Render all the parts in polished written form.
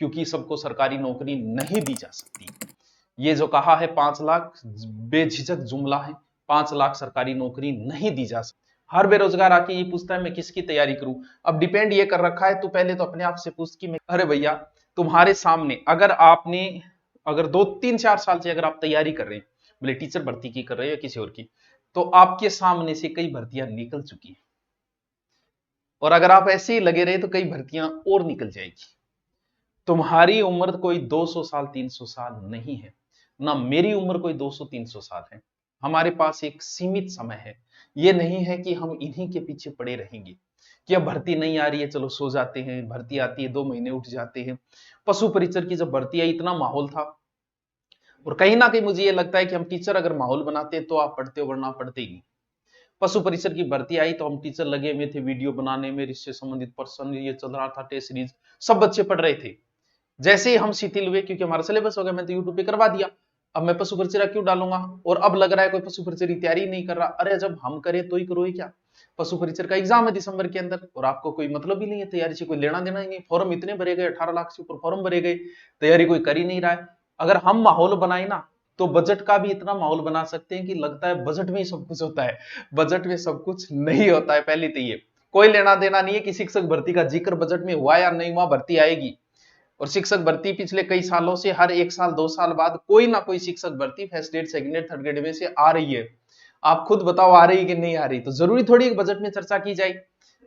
क्योंकि सबको सरकारी नौकरी नहीं दी जा सकती। ये जो कहा है 5 लाख, बेझिझक जुमला है। 5 लाख सरकारी नौकरी नहीं दी जा सकती। हर बेरोजगार आके ये पूछता है मैं किसकी तैयारी करूं। अब डिपेंड ये कर रखा है, तू पहले तो अपने आप से पूछ कि मैं, अरे भैया तुम्हारे सामने अगर 2-3-4 साल से अगर आप तैयारी कर रहे हैं, बोले टीचर भर्ती की कर रहे हैं या किसी और की, तो आपके सामने से कई भर्तियां निकल चुकी है, और अगर आप ऐसे ही लगे रहे तो कई भर्तियां और निकल जाएगी। तुम्हारी उम्र कोई 200 साल 300 साल नहीं है, ना मेरी उम्र कोई 200-300 साल है। हमारे पास एक सीमित समय है। ये नहीं है कि हम इन्हीं के पीछे पड़े रहेंगे कि अब भर्ती नहीं आ रही है चलो सो जाते हैं, भर्ती आती है 2 महीने उठ जाते हैं। पशु परिचर की जब भर्ती आई इतना माहौल था, और कहीं ना कहीं मुझे ये लगता है कि हम टीचर अगर माहौल बनाते तो आप पढ़ते हो, वरना पढ़ते ही नहीं। पशु परिसर की भर्ती आई तो हम टीचर लगे हुए थे वीडियो बनाने में, इससे संबंधित पर्सन ये चल रहा था, टेस्ट सीरीज सब बच्चे पढ़ रहे थे। जैसे ही हम शिथिल हुए, क्योंकि हमारा सिलेबस हो गया, मैं तो यूट्यूब पे करवा दिया, अब मैं पशु परिचर्या क्यों डालूंगा। और अब लग रहा है कोई पशु परिचर्या की तैयारी नहीं कर रहा। अरे जब हम करें तो ही करो ही क्या। पशु परिचर का एग्जाम है दिसंबर के अंदर, और आपको कोई मतलब ही नहीं है तैयारी से, कोई लेना देना ही नहीं। फॉर्म इतने भरे गए, 18 लाख से ऊपर फॉर्म भरे गए, तैयारी कोई कर ही नहीं रहा है। अगर हम माहौल बनाए ना, तो बजट का भी इतना माहौल बना सकते हैं कि लगता है बजट में ही सब कुछ होता है। बजट में सब कुछ नहीं होता है। पहले तो ये कोई लेना देना नहीं है कि शिक्षक भर्ती का जिक्र बजट में हुआ या नहीं हुआ, भर्ती आएगी। और शिक्षक भर्ती पिछले कई सालों से हर 1 साल 2 साल बाद कोई ना कोई शिक्षक भर्ती first grade second grade third grade में से आ रही है। आप खुद बताओ आ रही कि नहीं आ रही। तो जरूरी थोड़ी एक बजट में चर्चा की जाए।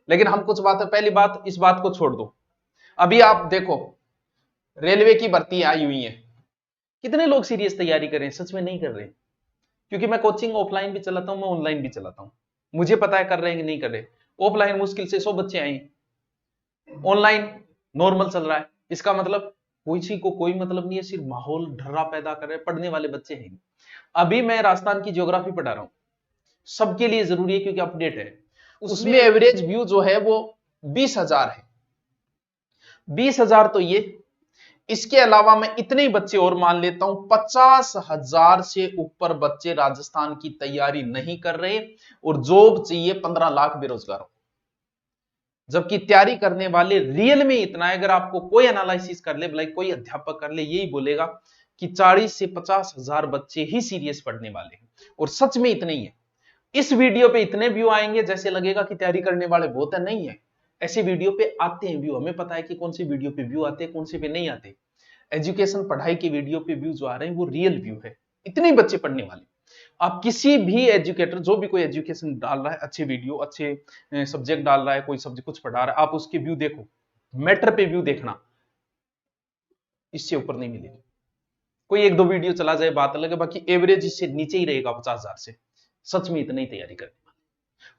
लेकिन हम कुछ बात, पहली बात इस बात को छोड़ दो। अभी आप देखो रेलवे की भर्ती आई हुई है, कितने लोग सीरियस तैयारी कर रहे हैं? सच में नहीं कर रहे। क्योंकि मैं कोचिंग ऑफलाइन भी चलाता हूं, मैं ऑनलाइन भी चलाता हूं, मुझे पता है कर रहे हैं कि नहीं कर रहे। ऑफलाइन मुश्किल से 100 बच्चे आए, ऑनलाइन नॉर्मल चल रहा है। इसका मतलब किसी को कोई मतलब नहीं है, सिर्फ माहौल ढर्रा पैदा कर रहे हैं, पढ़ने वाले बच्चे हैं। अभी मैं राजस्थान की ज्योग्राफी पढ़ा रहा हूं, सबके लिए जरूरी है क्योंकि अपडेट है। उसमें एवरेज व्यू जो है वो 20,000 है। 20,000 तो ये, इसके अलावा मैं इतने ही बच्चे और मान लेता हूं, 50,000 से ऊपर बच्चे राजस्थान की तैयारी नहीं कर रहे, और जॉब चाहिए 15 लाख बेरोजगारों। जबकि तैयारी करने वाले रियल में इतना है। अगर आपको कोई एनालिसिस कर ले, लाइक कोई अध्यापक कर ले, यही बोलेगा कि 40 से 50,000 बच्चे ही सीरियस पढ़ने वाले हैं, और सच में इतने ही है। इस वीडियो पे इतने व्यू आएंगे जैसे लगेगा कि तैयारी करने वाले बहुत है, नहीं है। ऐसे वीडियो पे आते हैं व्यू, हमें पता है कि कौन सी वीडियो पे व्यू आते हैं, कौन से पे नहीं आते। एजुकेशन पढ़ाई की वीडियो पे व्यू जो आ रहे हैं वो रियल व्यू है, इतने बच्चे पढ़ने वाले। आप किसी भी एजुकेटर, जो भी कोई एजुकेशन डाल रहा है, अच्छे वीडियो अच्छे सब्जेक्ट डाल रहा है, कोई सब्जेक्ट कुछ पढ़ा रहा है, आप उसके व्यू देखो, मैटर पे व्यू देखना, इससे ऊपर नहीं मिलेगी। कोई 1-2 वीडियो चला जाए बात अलग है, बाकी एवरेज इससे नीचे ही रहेगा 50,000 से। सच में इतनी तैयारी करने वाले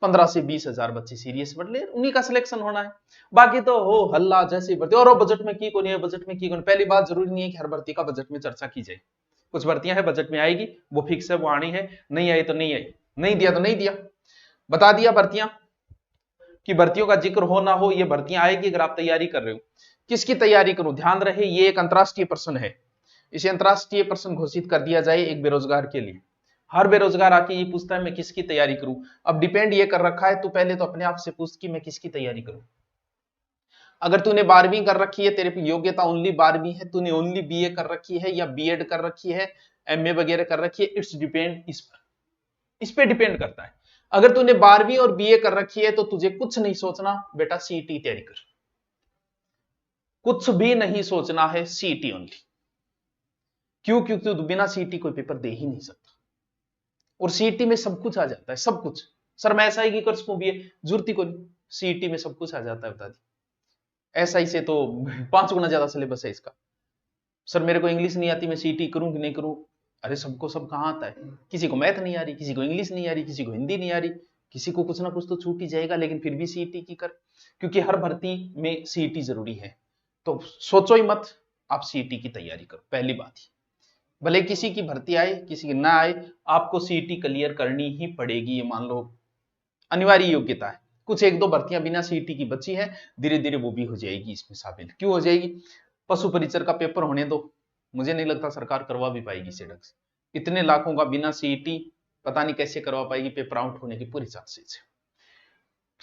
15 से 20,000 बच्चे सीरियस पढ़ ले, उन्हीं का सिलेक्शन होना है। बाकी तो हो हल्ला जैसे भर्ती, और बजट में की कौन है, बजट में की कौन। पहली बात, जरूरी नहीं है कि हर भर्ती का बजट में चर्चा की जाए। कुछ भर्तियां है बजट में आएगी, वो फिक्स है, वो आनी है, नहीं आई तो नहीं आई, नहीं दिया तो नहीं दिया। बता दिया भर्तियां कि भर्तियों का जिक्र हो ना हो, ये भर्तियां आएगी अगर आप तैयारी कर रहे हो। किसकी तैयारी करूं, ध्यान रहे ये एक अंतरराष्ट्रीय प्रश्न है। इसे अंतरराष्ट्रीय प्रश्न घोषित कर दिया जाए एक बेरोजगार के लिए। हर बेरोजगार आके ये पूछता है मैं किसकी तैयारी करूं। अब डिपेंड ये कर रखा है, तू पहले तो अपने आप से पूछ कि मैं किसकी तैयारी करूं। अगर तूने 12वीं कर रखी है, तेरे पे योग्यता ओनली 12वीं है, तूने ओनली बीए कर रखी है या बीएड कर रखी है, एमए वगैरह कर रखी है, इट्स डिपेंड इस पे डिपेंड करता है। अगर तूने 12वीं और बीए कर रखी है तो तुझे कुछ नहीं सोचना बेटा, सीईटी तैयारी कर। कुछ भी नहीं सोचना है, सीईटी ओनली। क्यों? क्योंकि तू बिना सीईटी कोई पेपर दे ही नहीं सकता, और सीईटी में सब कुछ आ जाता है, सब कुछ। सर मैं ऐसा ही की कर सकूं बीए, जरूरत ही कोई नहीं, सीईटी में सब कुछ आ जाता है, बता दी। ऐसा ही से तो 5 गुना ज्यादा सिलेबस है इसका। सर मेरे को इंग्लिश नहीं आती, मैं सीईटी करूं कि नहीं करूं। अरे सबको सब कहां आता है, किसी को मैथ नहीं आ रही, किसी को इंग्लिश नहीं आ रही, किसी को हिंदी नहीं आ रही, किसी को कुछ ना कुछ तो छूट ही जाएगा, लेकिन फिर भी सीईटी की कर, क्योंकि हर भर्ती में सीईटी जरूरी है। तो सोचो ही मत, आप सीईटी की तैयारी करो, पहली बात ही। भले किसी की भर्ती आए किसी की ना आए, आपको सीईटी क्लियर करनी ही पड़ेगी, ये मान लो अनिवार्य योग्यता है। कुछ 1-2 भर्तियां बिना सीईटी की बची है, धीरे धीरे वो भी हो जाएगी इसमें शामिल। क्यों हो जाएगी? पशु परिचर का पेपर होने दो, मुझे नहीं लगता सरकार करवा भी पाएगी इसे ढंग से। इतने लाखों का बिना सीईटी पता नहीं कैसे करवा पाएगी, पेपर आउट होने की पूरी चांसेस है।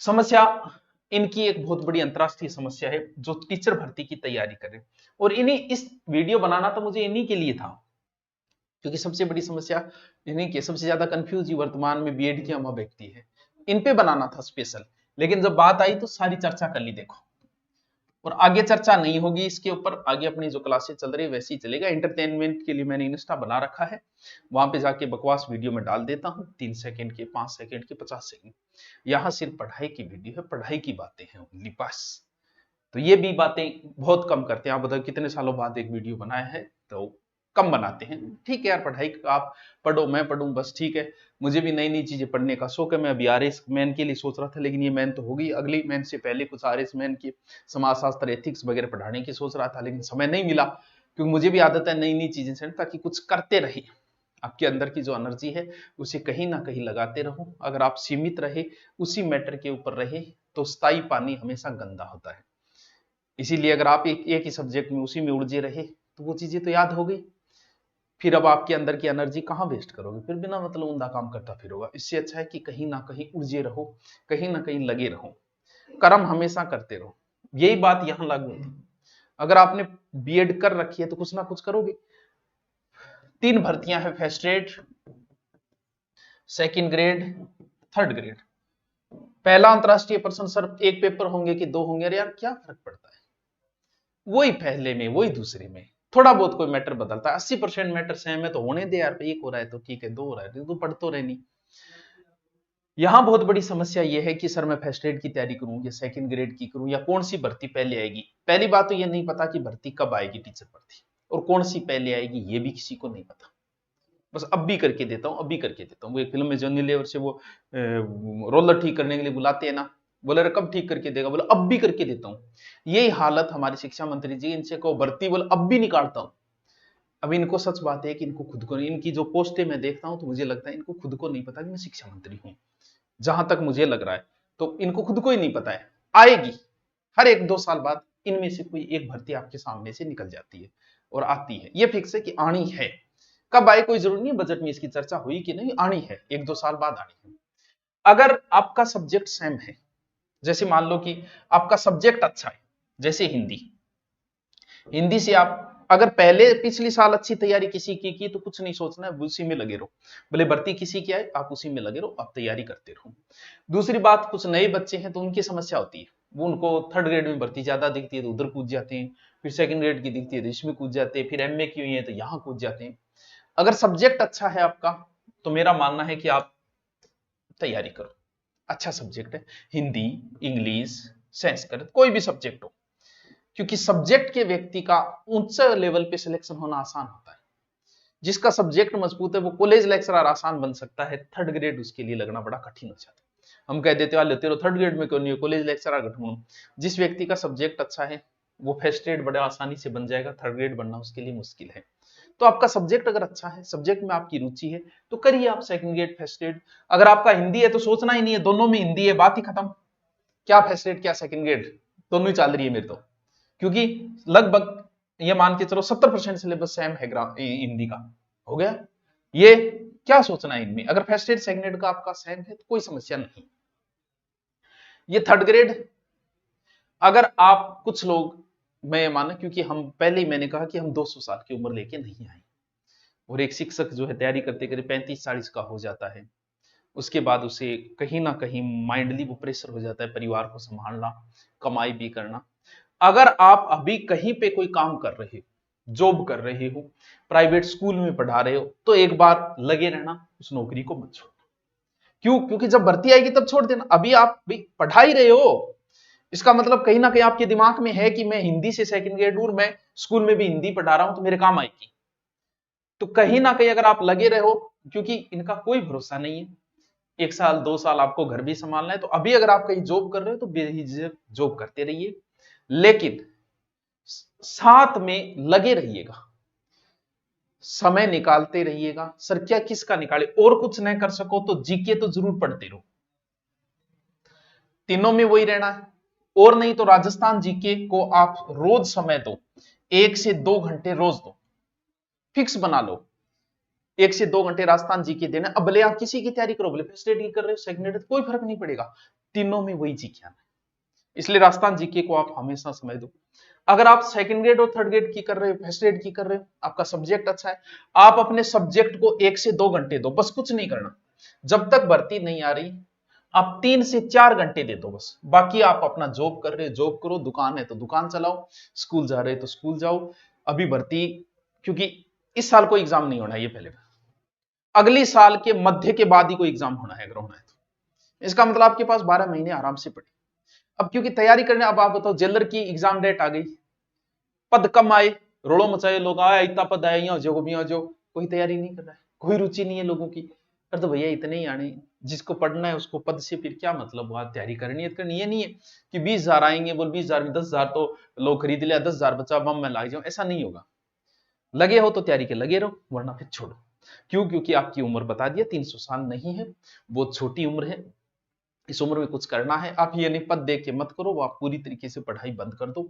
समस्या इनकी एक बहुत बड़ी अंतरराष्ट्रीय समस्या है, जो टीचर भर्ती की तैयारी कर रहे हैं। और इन्हीं इस वीडियो बनाना तो मुझे इन्हीं के लिए था, क्योंकि सबसे बड़ी समस्या इन्हीं की, सबसे ज्यादा कंफ्यूज वर्तमान में बीएड की अम्मा व्यक्ति है, इन पे बनाना था स्पेशल। लेकिन जब बात आई तो सारी चर्चा कर ली देखो, और आगे चर्चा नहीं होगी इसके ऊपर। आगे अपनी जो क्लासेस चल रही है वैसे ही चलेगा। एंटरटेनमेंट के लिए मैंने इंस्टा बना रखा है, वहां पे जाके बकवास वीडियो में डाल देता हूँ, 3 सेकंड के, 5 सेकंड के, 50 सेकंड। यहाँ सिर्फ पढ़ाई की वीडियो है, पढ़ाई की बातें हैं ओनली, बस। तो ये भी बातें बहुत कम करते हैं। आप बताओ कितने सालों बाद एक वीडियो बनाया है, तो कम बनाते हैं। ठीक है यार, पढ़ाई आप पढ़ो, मैं पढ़ूं, बस ठीक है। मुझे भी नई नई चीजें पढ़ने का शौक है। मैं अभी आरएस मैन के लिए सोच रहा था, लेकिन ये मैन तो हो गई। अगली मैन से पहले कुछ आरएस मैन की समाजशास्त्र, एथिक्स वगैरह पढ़ाने की सोच रहा था, लेकिन समय नहीं मिला। क्योंकि मुझे भी आदत है नई नई चीजें से, ताकि कुछ करते रहे। आपके अंदर की जो एनर्जी है उसे कहीं ना कहीं लगाते रहो। अगर आप सीमित रहे, उसी मैटर के ऊपर रहे, तो स्थायी पानी हमेशा गंदा होता है। इसीलिए अगर आप एक ही सब्जेक्ट में उसी में उलझे रहे, तो वो चीजें तो याद हो गई। फिर अब आपके अंदर की एनर्जी कहाँ वेस्ट करोगे, फिर बिना मतलब उंधा काम करता फिरोगा। इससे अच्छा है कि कहीं ना कहीं उलझे रहो, कहीं ना कहीं लगे रहो, कर्म हमेशा करते रहो। यही बात यहां लागू होती। अगर आपने बीएड कर रखी है तो कुछ ना कुछ करोगे। 3 भर्तियां हैं, first grade, second grade, third grade. पहला अंतरराष्ट्रीय प्रश्न सर 1 पेपर होंगे कि 2 होंगे? अरे यार क्या फर्क पड़ता है, वही पहले में वही दूसरे में, थोड़ा बहुत कोई मैटर बदलता है। 80% मैटर सेम है, तो होने दे यार। 1 हो रहा है तो ठीक है, 2 हो रहा है तो पढ़ तो रहनी। यहां बहुत बड़ी समस्या यह है कि सर मैं फर्स्ट ग्रेड की तैयारी करूं या सेकंड ग्रेड की करूं, या कौन सी भर्ती पहले आएगी। पहली बात तो यह नहीं पता कि भर्ती कब आएगी टीचर भर्ती, और कौन सी पहले आएगी ये भी किसी को नहीं पता। बस अब भी करके देता हूं, अब भी करके देता हूं। वो एक फिल्म में जॉनी लीवर से वो रोलर ठीक करने के लिए बुलाते हैं ना, बोले अरे कब ठीक करके देगा, बोले अब भी करके देता हूं। यही हालत हमारे शिक्षा मंत्री जी, इनसे को भर्ती बोले अब भी निकालता हूं। अब इनको सच बात है कि इनको खुद को, इनकी जो पोस्टें मैं देखता हूं तो मुझे लगता है इनको खुद को नहीं पता कि मैं शिक्षा मंत्री हूं। जहां तक मुझे लग रहा है, तो इनको खुद को ही नहीं पता है। आएगी हर 1-2 साल बाद, इनमें से कोई एक भर्ती आपके सामने से निकल जाती है और आती है। ये फिक्स है कि आनी है। कब आए कोई जरूरी नहीं, बजट में इसकी चर्चा हुई कि नहीं, आनी है, 1-2 साल बाद आनी है। अगर आपका सब्जेक्ट सेम है, जैसे मान लो कि आपका सब्जेक्ट अच्छा है, जैसे हिंदी, हिंदी से आप अगर पहले पिछली साल अच्छी तैयारी किसी की तो कुछ नहीं सोचना है, उसी में लगे रहो। भले भर्ती किसी की आए, आप उसी में लगे रहो, आप तैयारी करते रहो। दूसरी बात, कुछ नए बच्चे हैं तो उनकी समस्या होती है, वो उनको थर्ड ग्रेड में भर्ती ज्यादा दिखती है तो उधर कूद जाते हैं, फिर सेकंड ग्रेड की दिखती है तो इसमें कूद जाते हैं, फिर एमए की हुई है तो यहां कूद जाते हैं। अगर सब्जेक्ट अच्छा है आपका, तो मेरा मानना है कि आप तैयारी करो। अच्छा सब्जेक्ट है, हिंदी, इंग्लिश, संस्कृत, कोई भी सब्जेक्ट हो, क्योंकि सब्जेक्ट के व्यक्ति का उच्च लेवल पे सिलेक्शन होना आसान होता है। जिसका सब्जेक्ट मजबूत है वो कॉलेज लेक्चरर आसान बन सकता है, थर्ड ग्रेड उसके लिए लगना बड़ा कठिन हो जाता है। हम कह देते वाले तेरे थर्ड ग्रेड में क्यों नहीं, कॉलेज लेक्चरर ढूंढो। जिस व्यक्ति का सब्जेक्ट अच्छा है वो फर्स्ट ग्रेड बड़े आसानी से बन जाएगा, थर्ड ग्रेड बनना उसके लिए मुश्किल है। तो आपका सब्जेक्ट अगर अच्छा है, सब्जेक्ट में आपकी रुचि है, तो करिए आप सेकंड ग्रेड, फर्स्ट ग्रेड। अगर आपका हिंदी है तो सोचना ही नहीं है, दोनों में हिंदी है, बात ही खत्म। क्या फर्स्ट ग्रेड क्या सेकंड ग्रेड, दोनों ही चल रही है मेरे तो। क्योंकि लगभग ये मान के चलो 70% सिलेबस सेम है हिंदी का, हो गया। ये क्या सोचना है इनमें, अगर फर्स्ट ग्रेड सेकंड ग्रेड का आपका सेम है तो कोई समस्या नहीं। ये थर्ड ग्रेड, अगर आप कुछ लोग, मैं माना, क्योंकि हम पहले ही मैंने कहा कि हम 200 साल की उम्र लेके नहीं आए, और एक शिक्षक जो है तैयारी करते करते 35-40 का हो जाता है। उसके बाद उसे कहीं ना कहीं माइंडली वो प्रेशर हो जाता है, परिवार को संभालना, कमाई भी करना। अगर आप अभी कहीं पे कोई काम कर रहे हो, जॉब कर रहे हो, प्राइवेट स्कूल में पढ़ा रहे हो, तो एक बार लगे रहना, उस नौकरी को मत छोड़ो। क्यों? क्योंकि जब भर्ती आएगी तब छोड़ देना। अभी आप भी पढ़ा ही रहे हो, इसका मतलब कहीं ना कहीं आपके दिमाग में है कि मैं हिंदी से सेकंड ग्रेड हूं, मैं स्कूल में भी हिंदी पढ़ा रहा हूं तो मेरे काम आएगी। तो कहीं ना कहीं अगर आप लगे रहो, क्योंकि इनका कोई भरोसा नहीं है, 1 साल 2 साल आपको घर भी संभालना है, तो अभी अगर आप कहीं जॉब कर रहे हो तो बेझिझक जॉब करते रहिए, लेकिन साथ में लगे रहिएगा, समय निकालते रहिएगा। सर क्या किसका निकाले, और कुछ नहीं कर सको तो जीके तो जरूर पढ़ते रहो, तीनों में वही रहना है। और नहीं तो राजस्थान जीके को आप रोज समय दो, 1 से 2 घंटे रोज दो, फिक्स बना लो। 1 से 2 घंटे राजस्थान जीके देना। अब भले आप किसी की तैयारी करो, भले फर्स्ट ग्रेड की कर रहे हो, सेकंड ग्रेड, कोई फर्क नहीं पड़ेगा, तीनों में वही जीके आना है। इसलिए राजस्थान जीके को आप हमेशा समय दो। अगर आप सेकंड ग्रेड और थर्ड ग्रेड की कर रहे हो, फर्स्ट ग्रेड की कर रहे हो, आपका सब्जेक्ट अच्छा है, आप अपने सब्जेक्ट को 1 से 2 घंटे दो, बस कुछ नहीं करना। जब तक भर्ती नहीं आ रही आप 3 से 4 घंटे दे दो बस। बाकी आप अपना जॉब कर रहे हो जॉब करो, दुकान है तो दुकान चलाओ, स्कूल जा रहे हो तो स्कूल जाओ। अभी भर्ती, क्योंकि इस साल कोई एग्जाम नहीं होना है, ये पहले अगली साल के मध्य के बाद ही कोई एग्जाम होना है, अगर होना है तो। इसका मतलब आपके पास 12 महीने आराम से पड़े। अब क्योंकि तैयारी करने, अब आप बताओ जेलर की एग्जाम डेट आ गई, पद कम आए, रोड़ो मचाए, लोग आया इतना पद आया, यहाँ जो भी जो, कोई तैयारी नहीं कर रहा है, कोई रुचि नहीं है लोगों की। पर तो भैया इतने ही आने, जिसको पढ़ना है उसको पद से फिर क्या मतलब हुआ, तैयारी करनी है करनी। ये नहीं है कि 20,000 आएंगे, बोल 20,000 में 10,000 तो लोग खरीद लिया, 10,000 बचा बम में लाग जाओ, ऐसा नहीं होगा। लगे हो तो तैयारी के लगे रहो, वरना फिर छोड़ो। क्यों? क्योंकि आपकी उम्र बता दिया 300 साल नहीं है, बहुत छोटी उम्र है। इस उम्र में कुछ करना है, आप ये नहीं पद देख के मत करो, वो आप पूरी तरीके से पढ़ाई बंद कर दो,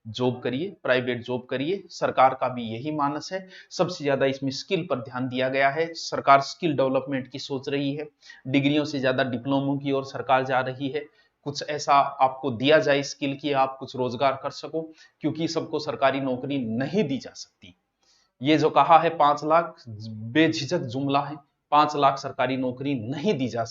जॉब करिए, प्राइवेट जॉब करिए। सरकार का भी यही मानस है, सबसे ज्यादा इसमें स्किल पर ध्यान दिया गया है। सरकार स्किल डेवलपमेंट की सोच रही है, डिग्रियों से ज्यादा डिप्लोमों की ओर सरकार जा रही है। कुछ ऐसा आपको दिया जाए स्किल की आप कुछ रोजगार कर सको, क्योंकि सबको सरकारी नौकरी नहीं दी जा सकती। ये जो कहा है 5 लाख, बेझिझक जुमला है। 5 लाख सरकारी नौकरी नहीं दी जा सकती।